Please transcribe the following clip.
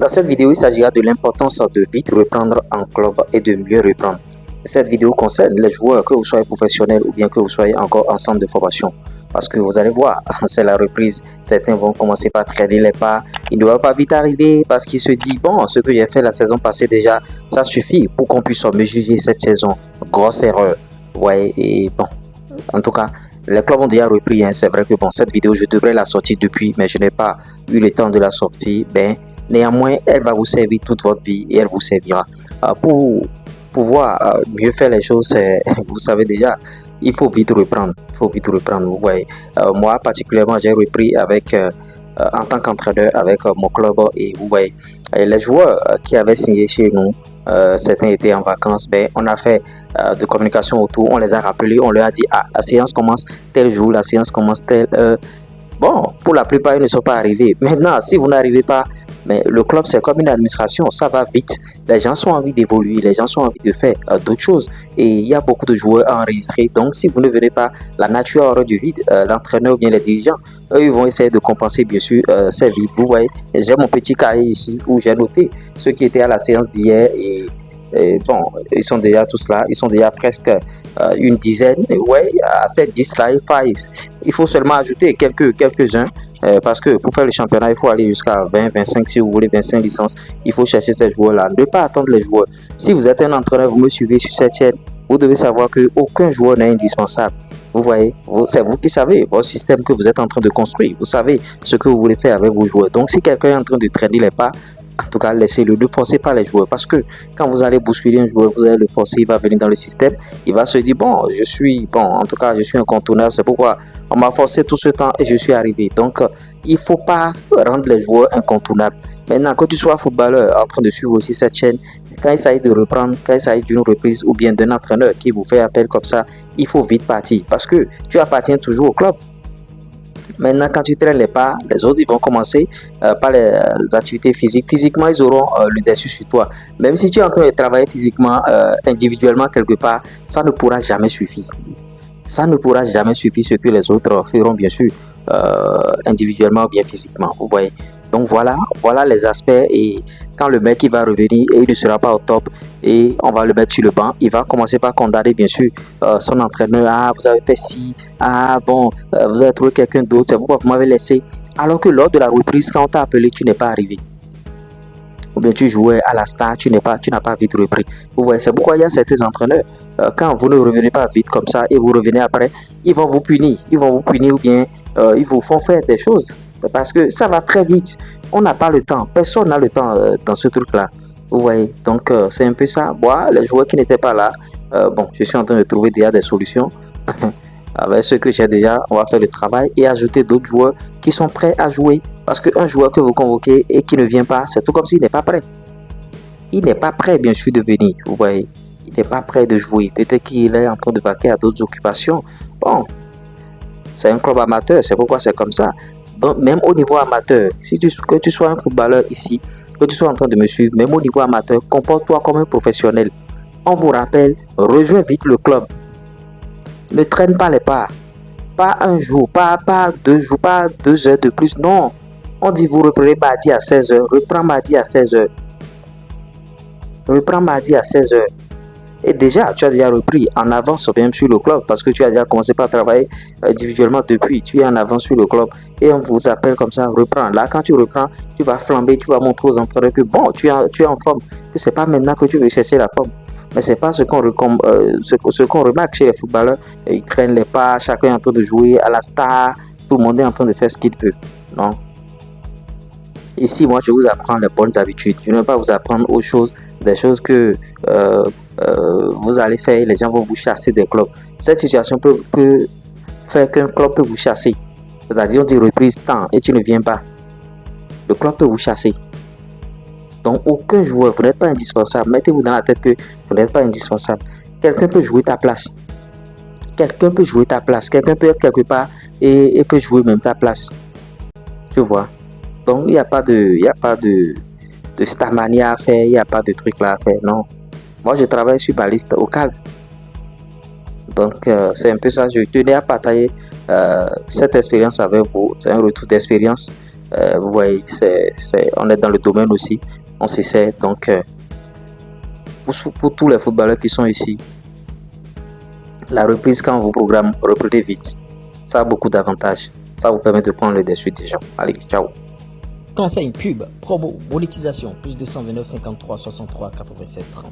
Dans cette vidéo, il s'agira de l'importance de vite reprendre en club et de mieux reprendre. Cette vidéo concerne les joueurs, que vous soyez professionnels ou bien que vous soyez encore en centre de formation. Parce que vous allez voir, c'est la reprise. Certains vont commencer par traîner les pas. Il ne va pas vite arriver parce qu'il se dit, bon, ce que j'ai fait la saison passée déjà, ça suffit pour qu'on puisse me juger cette saison. Grosse erreur. Ouais, et bon, en tout cas, les clubs ont déjà repris. C'est vrai que bon, cette vidéo, je devrais la sortir depuis, mais je n'ai pas eu le temps de la sortir. Néanmoins, elle va vous servir toute votre vie et elle vous servira. Pour pouvoir mieux faire les choses, vous savez déjà, il faut vite reprendre. Il faut vite reprendre, vous voyez. Moi, particulièrement, j'ai repris avec, en tant qu'entraîneur avec mon club. Et vous voyez, les joueurs qui avaient signé chez nous, certains étaient en vacances, on a fait de communication autour, on les a rappelés, on leur a dit, ah, la séance commence tel jour, la séance commence tel... Bon, pour la plupart, ils ne sont pas arrivés. Maintenant, si vous n'arrivez pas, mais le club, c'est comme une administration, ça va vite. Les gens ont envie d'évoluer, les gens ont envie de faire d'autres choses. Et il y a beaucoup de joueurs à enregistrer. Donc, si vous ne venez pas, la nature aura du vide. L'entraîneur ou bien les dirigeants, eux, ils vont essayer de compenser, bien sûr, ces vides. Vous voyez, j'ai mon petit cahier ici où j'ai noté ceux qui étaient à la séance d'hier et bon, ils sont déjà tous là, ils sont déjà presque une dizaine. Ouais, à ces 10 là, il faut seulement ajouter quelques-uns parce que pour faire le championnat, il faut aller jusqu'à 20, 25, si vous voulez 25 licences. Il faut chercher ces joueurs-là, ne pas attendre les joueurs. Si vous êtes un entraîneur, vous me suivez sur cette chaîne, vous devez savoir qu'aucun joueur n'est indispensable. Vous voyez, c'est vous qui savez votre système que vous êtes en train de construire. Vous savez ce que vous voulez faire avec vos joueurs. Donc, si quelqu'un est en train de traîner les pas, en tout cas, laissez-le, ne forcez pas les joueurs parce que quand vous allez bousculer un joueur, vous allez le forcer, il va venir dans le système, il va se dire, bon, en tout cas, je suis incontournable, c'est pourquoi on m'a forcé tout ce temps et je suis arrivé. Donc, il ne faut pas rendre les joueurs incontournables. Maintenant, que tu sois footballeur en train de suivre aussi cette chaîne, quand il s'agit de reprendre, quand il s'agit d'une reprise ou bien d'un entraîneur qui vous fait appel comme ça, il faut vite partir parce que tu appartiens toujours au club. Maintenant, quand tu traînes les pas, les autres ils vont commencer par les activités physiques. Physiquement, ils auront le dessus sur toi. Même si tu es en train de travailler physiquement, individuellement quelque part, ça ne pourra jamais suffire. Ça ne pourra jamais suffire ce que les autres feront, bien sûr, individuellement ou bien physiquement. Vous voyez. Donc voilà les aspects. Et quand le mec il va revenir et il ne sera pas au top et on va le mettre sur le banc, il va commencer par condamner bien sûr son entraîneur. Ah, vous avez fait ci, ah bon, vous avez trouvé quelqu'un d'autre, c'est pourquoi vous m'avez laissé. Alors que lors de la reprise, quand on t'a appelé, tu n'es pas arrivé. Ou bien tu jouais à la star, tu n'as pas vite repris. Vous voyez, c'est pourquoi il y a certains entraîneurs, quand vous ne revenez pas vite comme ça et vous revenez après, ils vont vous punir. Ils vont vous punir ou bien ils vous font faire des choses. Parce que ça va très vite. On n'a pas le temps. Personne n'a le temps dans ce truc-là. Vous voyez. Donc, c'est un peu ça. Moi, les joueurs qui n'étaient pas là, bon, je suis en train de trouver déjà des solutions. Avec ceux que j'ai déjà, on va faire le travail et ajouter d'autres joueurs qui sont prêts à jouer. Parce qu'un joueur que vous convoquez et qui ne vient pas, c'est tout comme s'il n'est pas prêt. Il n'est pas prêt, bien sûr, de venir. Vous voyez. Il n'est pas prêt de jouer. Peut-être qu'il est en train de vaquer à d'autres occupations. Bon, c'est un club amateur. C'est pourquoi c'est comme ça. Donc, même au niveau amateur, que tu sois un footballeur ici, que tu sois en train de me suivre, même au niveau amateur, comporte-toi comme un professionnel. On vous rappelle, rejoins vite le club. Ne traîne pas les pas. Pas un jour, pas 2 jours, pas 2 heures de plus. Non. On dit vous reprenez mardi à 16h. Reprends mardi à 16h. Reprends mardi à 16h. Et déjà, tu as déjà repris en avance même sur le club parce que tu as déjà commencé par travailler individuellement depuis. Tu es en avance sur le club et on vous appelle comme ça, reprends. Là, quand tu reprends, tu vas flamber, tu vas montrer aux entraîneurs que bon, tu es en forme, que c'est pas maintenant que tu veux chercher la forme. Mais c'est pas ce qu'on remarque chez les footballeurs. Ils traînent les pas, chacun est en train de jouer à la star, tout le monde est en train de faire ce qu'il veut. Non. Ici, moi, je vous apprends les bonnes habitudes. Je ne vais pas vous apprendre autre chose, des choses que vous allez faire, les gens vont vous chasser des clubs. Cette situation peut faire qu'un club peut vous chasser. C'est-à-dire, on dit reprise temps et tu ne viens pas. Le club peut vous chasser. Donc, aucun joueur, vous n'êtes pas indispensable. Mettez-vous dans la tête que vous n'êtes pas indispensable. Quelqu'un peut jouer ta place. Quelqu'un peut jouer ta place. Quelqu'un peut être quelque part et peut jouer même ta place. Tu vois. Donc, il n'y a pas de starmania à faire, il n'y a pas de truc là à faire, non. Moi, je travaille sur ma liste au calme. Donc, c'est un peu ça. Je tenais à partager cette expérience avec vous. C'est un retour d'expérience. Vous voyez, on est dans le domaine aussi, on s'essaie. Donc, pour tous les footballeurs qui sont ici, la reprise, quand vos programmes reprenez vite, ça a beaucoup d'avantages. Ça vous permet de prendre le dessus déjà. Allez, ciao. Conseil, pub, promo, monétisation, plus 229 53 63 87 30.